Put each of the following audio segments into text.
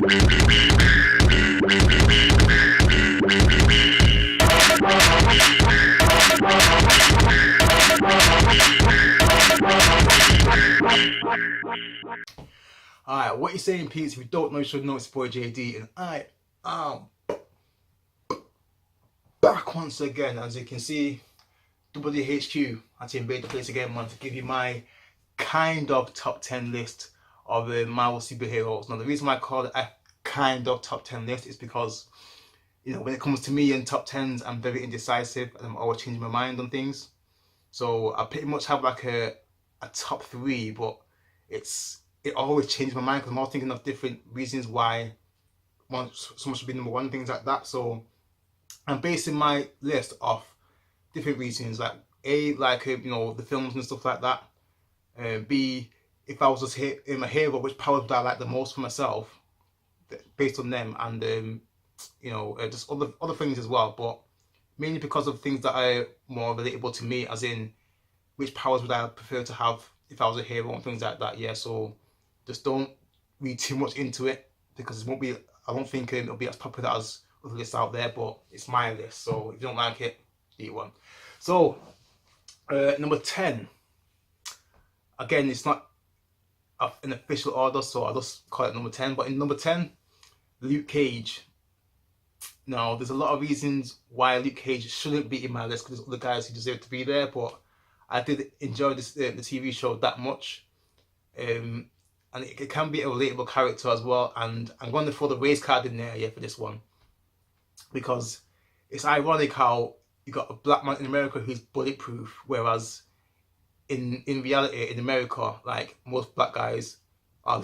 Alright, what you saying, Pete? If you don't know, you should know. It's boy JD, and I am back once again. As you can see, WHQ had to invade the place again, man, to give you my kind of top 10 list of Marvel superheroes. Now, the reason why I call it a kind of top 10 list is because, you know, when it comes to me and top 10s, I'm very indecisive and I'm always changing my mind on things. So I pretty much have like a top 3, but it always changes my mind because I'm always thinking of different reasons why someone should be number 1, things like that. So I'm basing my list off different reasons, like A, like you know, the films and stuff like that. B, if I was just in a hero, which powers would I like the most for myself, based on them, and you know, just other things as well. But mainly because of things that are more relatable to me, as in which powers would I prefer to have if I was a hero and things like that. Yeah, so just don't read too much into it because it won't be. I don't think it'll be as popular as other lists out there, but it's my list. So if you don't like it, eat one. So number 10. Again, it's not an official order, so I'll just call it number 10. But in number 10, Luke Cage. Now, there's a lot of reasons why Luke Cage shouldn't be in my list because there's other guys who deserve to be there, but I did enjoy this the TV show that much. And it can be a relatable character as well. And I'm going to throw the race card in there, yeah, for this one. Because it's ironic how you got a black man in America who's bulletproof, whereas in reality in America, like most black guys, I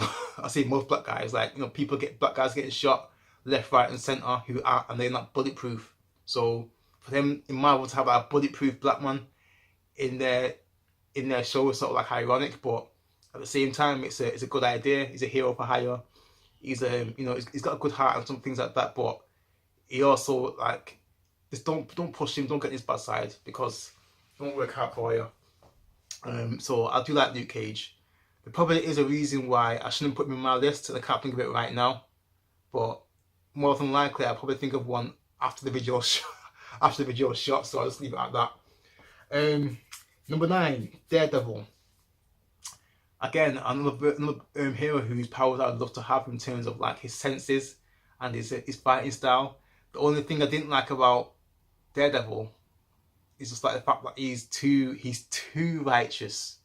say most black guys, like, you know, black guys getting shot left, right, and center and they're not bulletproof. So for them in Marvel to have a bulletproof black man in their show is sort of like ironic, but at the same time it's a good idea. He's a hero for hire. He's you know, he's got a good heart and some things like that, but he also, like, just don't push him, don't get his bad side because it won't work out for you. So I do like Luke Cage. There probably is a reason why I shouldn't put him in my list, and I can't think of it right now. But more than likely, I'll probably think of one after the video shot. So I'll just leave it at that. Number 9, Daredevil. Again, another hero whose powers I'd love to have in terms of like his senses and his fighting style. The only thing I didn't like about Daredevil is just like the fact that he's too righteous.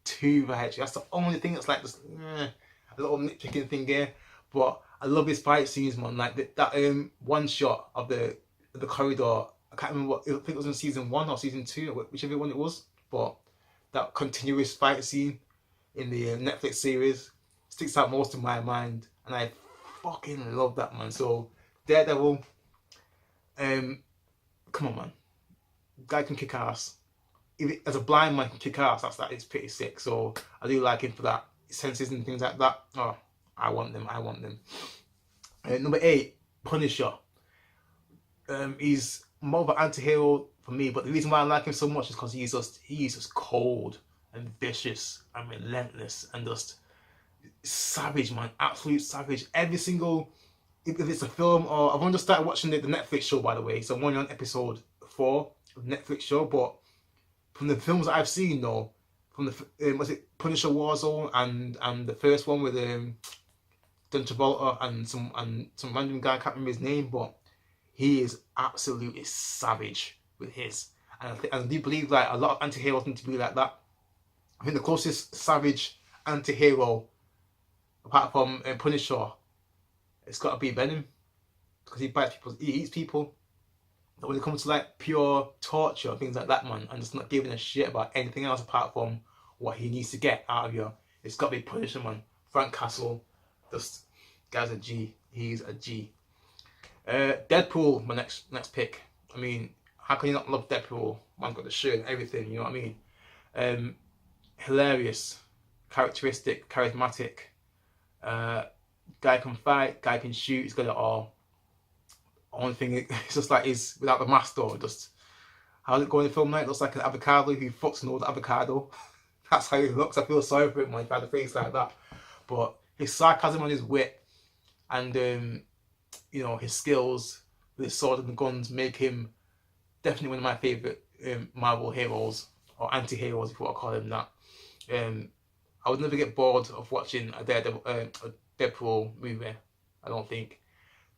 That's the only thing that's like just a little nitpicking thing here. But I love his fight scenes, man. Like that one shot of the corridor. I can't remember I think it was in season 1 or season 2, whichever one it was. But that continuous fight scene in the Netflix series sticks out most in my mind, and I fucking love that, man. So Daredevil, come on, man. Guy can kick ass. Even as a blind man can kick ass, it's pretty sick. So I do like him for that. Senses and things like that. Oh, I want them. Number 8, Punisher. He's more of an anti-hero for me, but the reason why I like him so much is because he's just cold and vicious and relentless and just savage, man. Absolute savage. Every single, if it's a film, or I've only just started watching the Netflix show, by the way, so I'm only on episode 4 of the Netflix show, but from the films that I've seen though, from the was it Punisher Warzone and the first one with John Travolta and some random guy, I can't remember his name, but he is absolutely savage with his, and I do believe like a lot of anti-heroes need to be like that. I think the closest savage anti-hero apart from Punisher, it's got to be Venom, because he bites people, he eats people. But when it comes to like pure torture and things like that, man, and just not giving a shit about anything else apart from what he needs to get out of you, it's got to be Punisher, man. Frank Castle, just guy's a G. He's a G. Deadpool, my next pick. I mean, how can you not love Deadpool? Man's got the shirt and everything, you know what I mean? Hilarious, characteristic, charismatic. Guy can fight, guy can shoot, he's got it all. Only thing, it's just like he's without the mask though. Just how's it going in the film? Night? It looks like an avocado who fucks an old avocado. That's how he looks. I feel sorry for him when he had a face like that. But his sarcasm and his wit and you know, his skills with his sword and the guns make him definitely one of my favorite Marvel heroes, or anti-heroes if you want to call him that. I would never get bored of watching a Deadpool movie. I don't think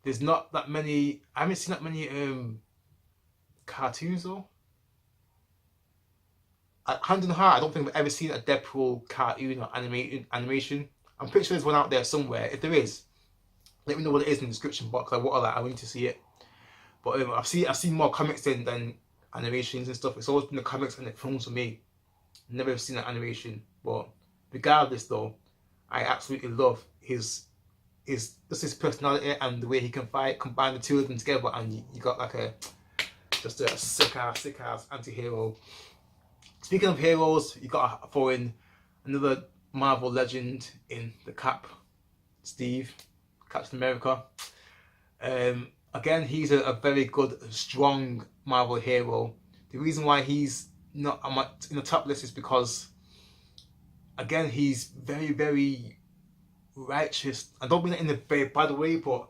there's not that many. I haven't seen that many cartoons though. Hand on heart, I don't think I've ever seen a Deadpool cartoon or animation. I'm pretty sure there's one out there somewhere. If there is, let me know what it is in the description box. I need to see it. But I've seen more comics than animations and stuff. It's always been the comics and the films for me. Never seen an animation. But regardless, though, I absolutely love his personality and the way he can fight. Combine the two of them together, and you got like just a sick ass anti-hero. Speaking of heroes, you got to throw in another Marvel legend in the Cap, Steve, Captain America. Again, he's a very good, strong Marvel hero. The reason why he's not in the top list is because, again, he's very, very righteous. I don't mean that in a very bad way, but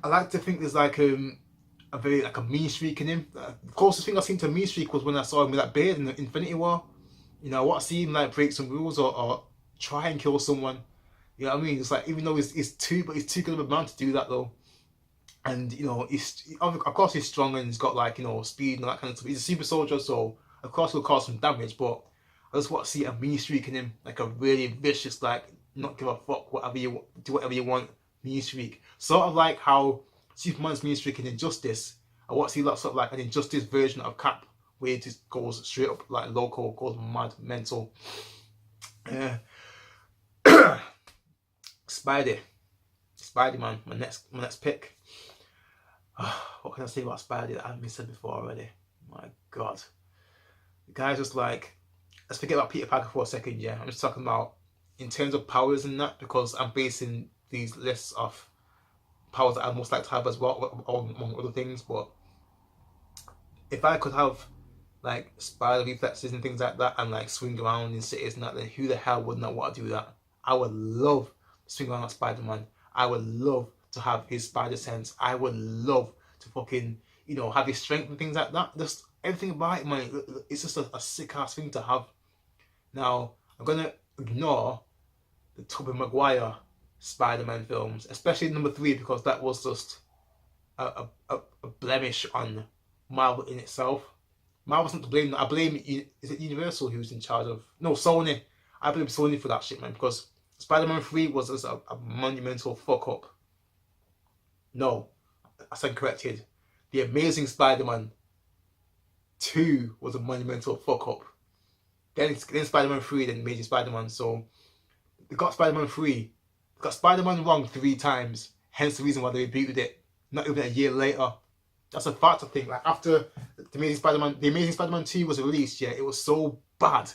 I like to think there's like a mean streak in him. The closest thing I seen to a mean streak was when I saw him with that beard in the Infinity War. You know, I want to see him like break some rules or try and kill someone. You know what I mean? It's like, even though he's too good of a man to do that though. And you know, of course he's strong and he's got like, you know, speed and all that kind of stuff. He's a super soldier, so of course he'll cause some damage. But I just want to see a mean streak in him, like a really vicious, like not give a fuck, do whatever you want mean streak. Sort of like how Superman's mean streak in Injustice. I want to see that sort of like an Injustice version of Cap, where it just goes straight up like local, goes mad, mental. Spider-Man, my next pick. What can I say about Spidey that I haven't said before already? My God, the guy's just like, let's forget about Peter Parker for a second. Yeah, I'm just talking about in terms of powers and that, because I'm basing these lists off powers that I'd most like to have as well, among other things. But if I could have like spider reflexes and things like that, and like swing around in cities and that, then who the hell would not want to do that? I would love to swing around like Spider-Man. I would love to have his spider sense. I would love to fucking, you know, have his strength and things like that. Just everything about it, man. It's just a sick ass thing to have. Now, I'm gonna ignore the Tobey Maguire Spider-Man films, especially number 3, because that was just a blemish on Marvel in itself. Marvel's not to blame. I blame, is it Universal who's in charge of? No, Sony. I blame Sony for that shit, man, because Spider-Man 3 was just a monumental fuck up. No, I stand corrected. The Amazing Spider-Man 2 was a monumental fuck up. Then Spider-Man 3, then Amazing Spider-Man. So they got Spider-Man 3. They got Spider-Man wrong 3 times. Hence the reason why they rebooted it. Not even a year later. That's a fact, I think. Like after the Amazing Spider-Man 2 was released, yeah, it was so bad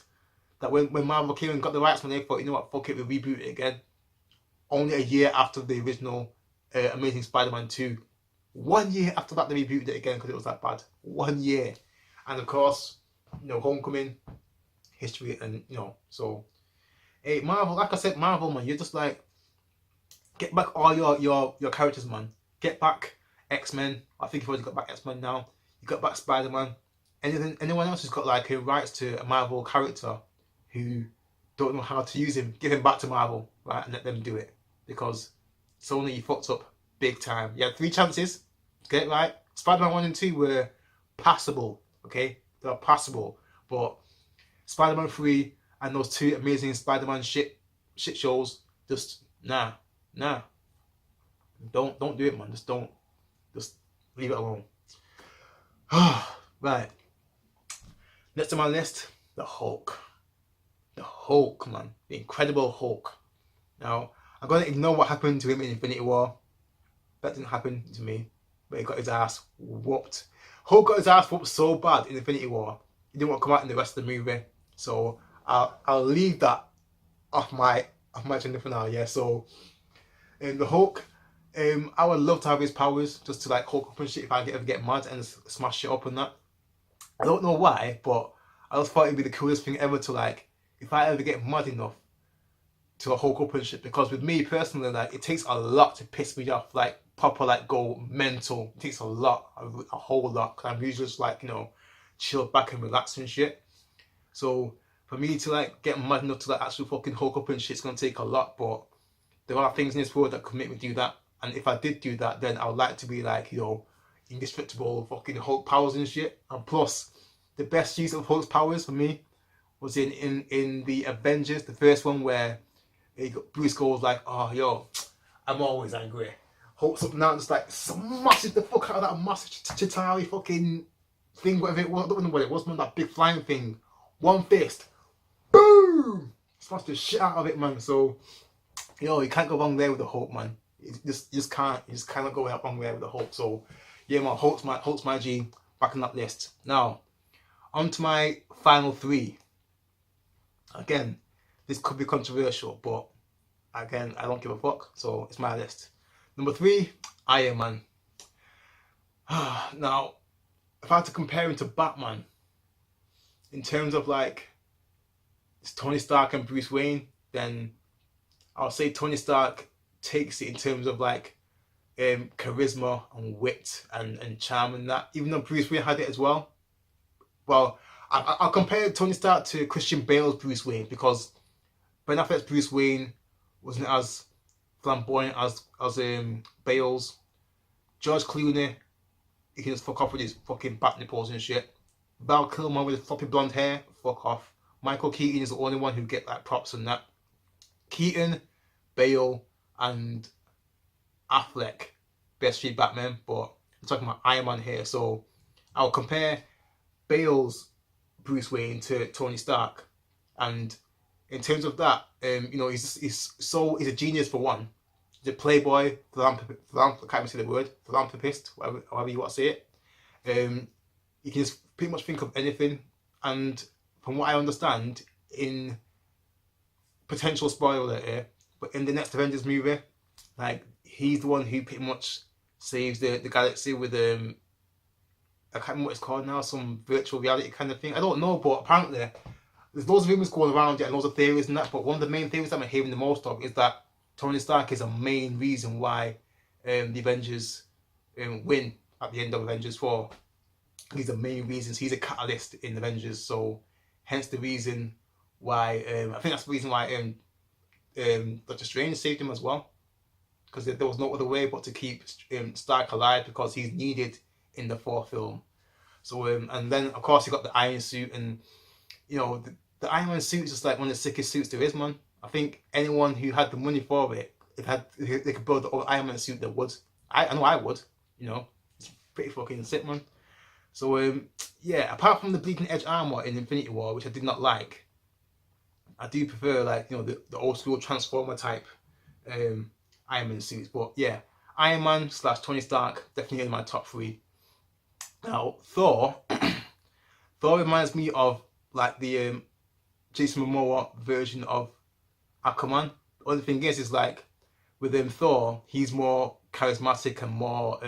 that when Marvel came and got the rights, when they thought, you know what, fuck it, we'll reboot it again. Only a year after the original Amazing Spider-Man 2. 1 year after that, they rebooted it again because it was that bad. 1 year. And of course, you know, Homecoming, history, and you know, so hey, Marvel, like I said, Marvel, man, you're just like, get back all your characters, man. Get back X-Men. I think you've already got back X-Men now. You got back Spider-Man. Anyone else who's got like rights to a Marvel character who don't know how to use him, give him back to Marvel, right, and let them do it. Because Sony, you fucked up big time. You had 3 chances to get it right. Spider-Man 1 and 2 were passable, okay? They were passable. But Spider-Man 3 and those 2 Amazing Spider-Man shit shows, just nah. Don't do it, man. Just leave it alone. Right. Next on my list, the Hulk. The Hulk, man. The Incredible Hulk. Now, I'm going to ignore what happened to him in Infinity War. That didn't happen to me. But he got his ass whooped. Hulk got his ass whooped so bad in Infinity War. He didn't want to come out in the rest of the movie. So, I'll leave that off my agenda for now, yeah. So, the Hulk, I would love to have his powers, just to like Hulk up and shit if I ever get mad and smash shit up and that. I don't know why, but I just thought it'd be the coolest thing ever to like, if I ever get mad enough, to Hulk up and shit, because with me personally, like, it takes a lot to piss me off, like proper like go mental. It takes a lot, a whole lot, because I'm usually just like, you know, chill back and relax and shit. So for me to like get mad enough to like actually fucking Hulk up and shit, it's gonna take a lot. But there are things in this world that could make me do that, and if I did do that, then I would like to be like, you know, indestructible fucking Hulk powers and shit. And plus, the best use of Hulk's powers for me was in the Avengers, the first one, where Bruce goes like, "Oh, yo, I'm always angry." Hulk's up now, just like smashes the fuck out of that massive Chitauri fucking thing, whatever it was. I don't know what it was, man. That big flying thing. One fist, boom, smashed the shit out of it, man. So, you know, you can't go wrong there with the Hulk, man. You just can't. You just cannot go wrong there with the Hulk. So, yeah, man, Hulk's my G. Back in that list. Now, on to my final three. Again, this could be controversial, but again, I don't give a fuck, so it's my list. Number 3, Iron Man. Now, if I had to compare him to Batman, in terms of like, it's Tony Stark and Bruce Wayne, then I'll say Tony Stark takes it in terms of like charisma and wit and charm and that, even though Bruce Wayne had it as well. Well, I'll compare Tony Stark to Christian Bale's Bruce Wayne, because Ben Affleck's Bruce Wayne wasn't as flamboyant as Bale's. George Clooney, he can just fuck off with his fucking bat nipples and shit. Val Kilmer with his floppy blonde hair, fuck off. Michael Keaton is the only one who get like props and that. Keaton, Bale, and Affleck, best three Batman, but I'm talking about Iron Man here. So I'll compare Bale's Bruce Wayne to Tony Stark, and in terms of that, you know, he's a genius for one. He's a playboy, philanthropist, I can't even say the word, philanthropist, however you want to say it. You can just pretty much think of anything, and from what I understand, in potential spoiler here, but in the next Avengers movie, like, he's the one who pretty much saves the galaxy with I can't remember what it's called now, some virtual reality kind of thing. I don't know, but apparently there's loads of rumors going around it and loads of theories and that, but one of the main theories that I'm hearing the most of is that Tony Stark is a main reason why the Avengers win at the end of Avengers 4. He's the main reason. He's a catalyst in Avengers, so hence the reason why, I think that's the reason why Doctor Strange saved him as well, because there was no other way but to keep Stark alive, because he's needed in the 4th film. So and then of course you got the Iron Suit, and you know, the Iron Man suit is just like one of the sickest suits there is, man. I think anyone who had the money for it, if they could build the old Iron Man suit, they would. I know I would. You know, it's pretty fucking sick, man. So yeah, apart from the bleeding edge armor in Infinity War, which I did not like, I do prefer, like, you know, the old school Transformer type Iron Man suits. But yeah, Iron Man / Tony Stark, definitely in my top 3. Now, Thor. Thor reminds me of like the Jason Momoa version of Aquaman. The only thing is like, with Thor, he's more charismatic and more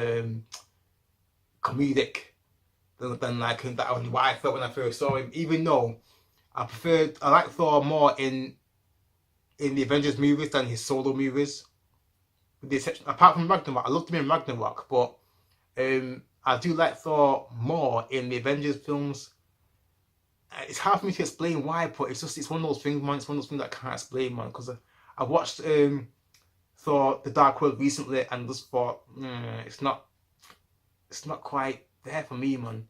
comedic than like what I felt when I first saw him. Even though I like Thor more in the Avengers movies than his solo movies. With the exception, apart from Ragnarok, I loved him in Ragnarok, but I do like Thor more in the Avengers films. It's hard for me to explain why, but it's one of those things, man. It's one of those things that I can't explain, man. Because I watched Thor: The Dark World recently, and just thought, it's not quite there for me, man.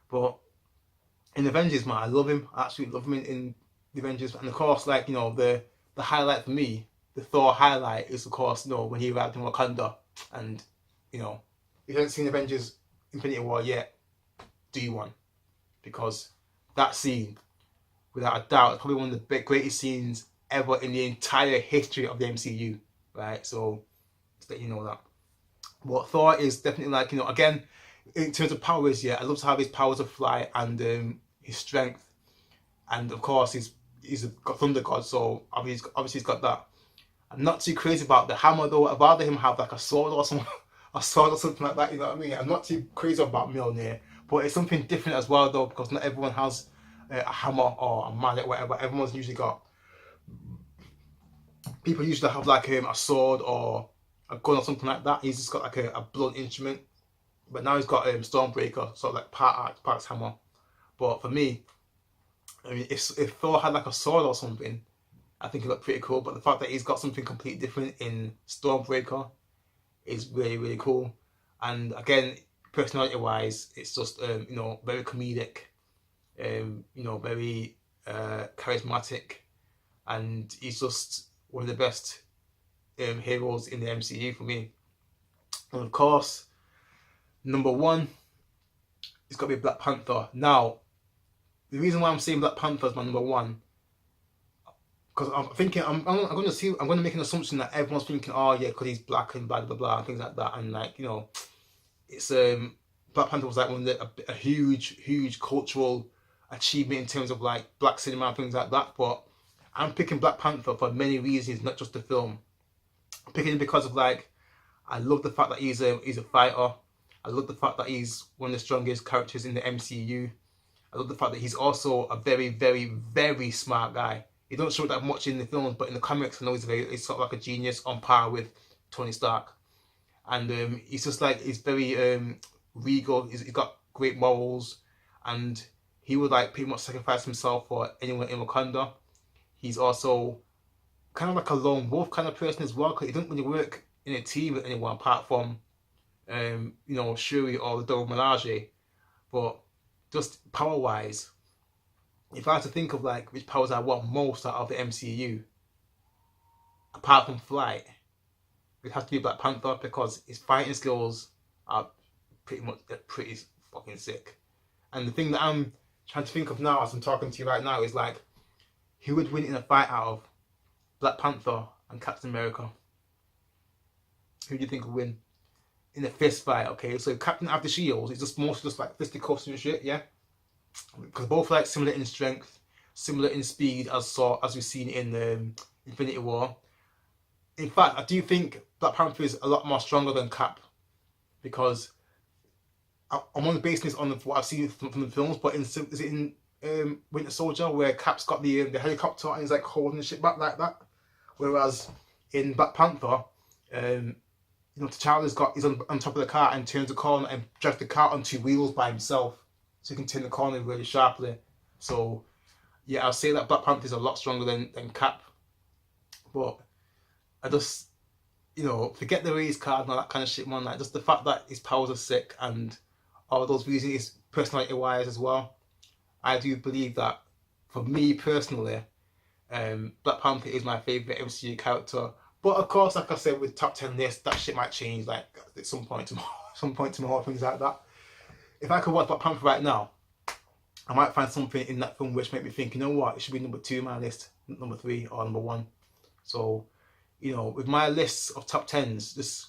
But in Avengers, man, I love him. I absolutely love him in the Avengers, and of course, like, you know, the highlight for me, the Thor highlight is, of course, you know, when he arrived in Wakanda, and you know, if you haven't seen Avengers Infinity War yet, do one, because that scene, without a doubt, is probably one of the greatest scenes ever in the entire history of the MCU, right? So, just let you know that. But Thor is definitely, like, you know, again, in terms of powers, yeah, I love to have his powers of fly and his strength, and of course he's a thunder god, so obviously he's got that. I'm not too crazy about the hammer though. I'd rather him have like a sword or something, like that. You know what I mean? I'm not too crazy about Mjolnir, but it's something different as well though, because not everyone has a hammer or a mallet, whatever. Everyone's usually got people usually have like a sword or a gun or something like that. He's just got like a blunt instrument, but now he's got Stormbreaker, sort of like part axe, part hammer. But for me, I mean, if Thor had like a sword or something, I think it looked pretty cool. But the fact that he's got something completely different in Stormbreaker is really, really cool. And again, personality wise, it's just you know, very comedic, you know, very charismatic, and he's just one of the best heroes in the MCU for me. And of course, number one, it's got to be Black Panther. Now, the reason why I'm saying Black Panther is my number one, because I'm thinking I'm going to make an assumption that everyone's thinking, oh yeah, because he's black and blah blah blah and things like that, and like, you know, it's Black Panther was like one of a huge cultural achievement in terms of like black cinema and things like that. But I'm picking Black Panther for many reasons, not just the film. I'm picking him because of like, I love the fact that he's a fighter. I love the fact that he's one of the strongest characters in the MCU. I love the fact that he's also a very smart guy. He don't show that much in the films, but in the comics, I know he's sort of like a genius on par with Tony Stark. And he's just like, he's very regal. He's got great morals, and he would like pretty much sacrifice himself for anyone in Wakanda. He's also kind of like a lone wolf kind of person as well, because he doesn't really work in a team with anyone apart from you know, Shuri or the Dora Milaje. But just power wise, if I had to think of like which powers I want most out of the MCU, apart from flight, it has to be Black Panther, because his fighting skills are pretty fucking sick. And the thing that I'm trying to think of now as I'm talking to you right now is like, who would win in a fight out of Black Panther and Captain America? Who do you think would win in a fist fight? Okay, so Captain have the shields, it's just mostly just like fisticuffs and shit, yeah? Because both like similar in strength, similar in speed, as we've seen in Infinity War. In fact, I do think Black Panther is a lot more stronger than Cap, because I'm only basing this on what I've seen from the films. But is it in Winter Soldier where Cap's got the helicopter and he's like holding the shit back like that? Whereas in Black Panther, you know, T'Challa's he's on top of the car and turns the corner and drives the car on 2 wheels by himself, so he can turn the corner really sharply. So yeah, I'll say that Black Panther is a lot stronger than Cap. But I just, you know, forget the race card and all that kind of shit, man. Like, just the fact that his powers are sick and all those reasons, his personality wise as well. I do believe that, for me personally, Black Panther is my favourite MCU character. But of course, like I said, with top 10 lists, that shit might change like at some point tomorrow, things like that. If I could watch Black Panther right now, I might find something in that film which make me think, you know what, it should be number 2 on my list, number 3 or number 1. So, you know, with my lists of top 10s, just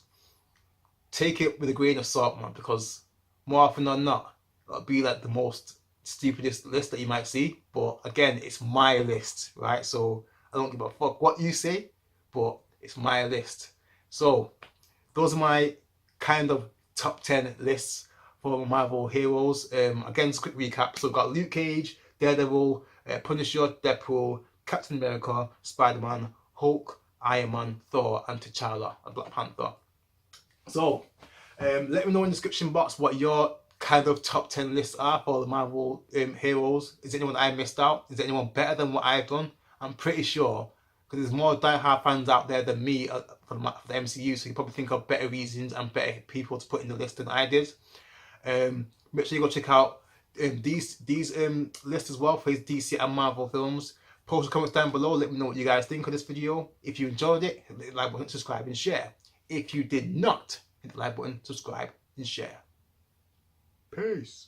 take it with a grain of salt, man, because more often than not, it'll be like the most stupidest list that you might see. But again, it's my list, right? So I don't give a fuck what you say, but it's my list. So those are my kind of top 10 lists for Marvel heroes. Again, just a quick recap. So we've got Luke Cage, Daredevil, Punisher, Deadpool, Captain America, Spider-Man, Hulk, Iron Man, Thor, and T'Challa, and Black Panther. So let me know in the description box what your kind of top 10 lists are for the Marvel heroes. Is there anyone I missed out? Is there anyone better than what I've done? I'm pretty sure, because there's more die-hard fans out there than me for the MCU, so you probably think of better reasons and better people to put in the list than I did. Make sure you go check out these lists as well for his DC and Marvel films. Post the comments down below, let me know what you guys think of this video. If you enjoyed it, hit the like button, subscribe and share. If you did not, hit the like button, subscribe and share. Peace.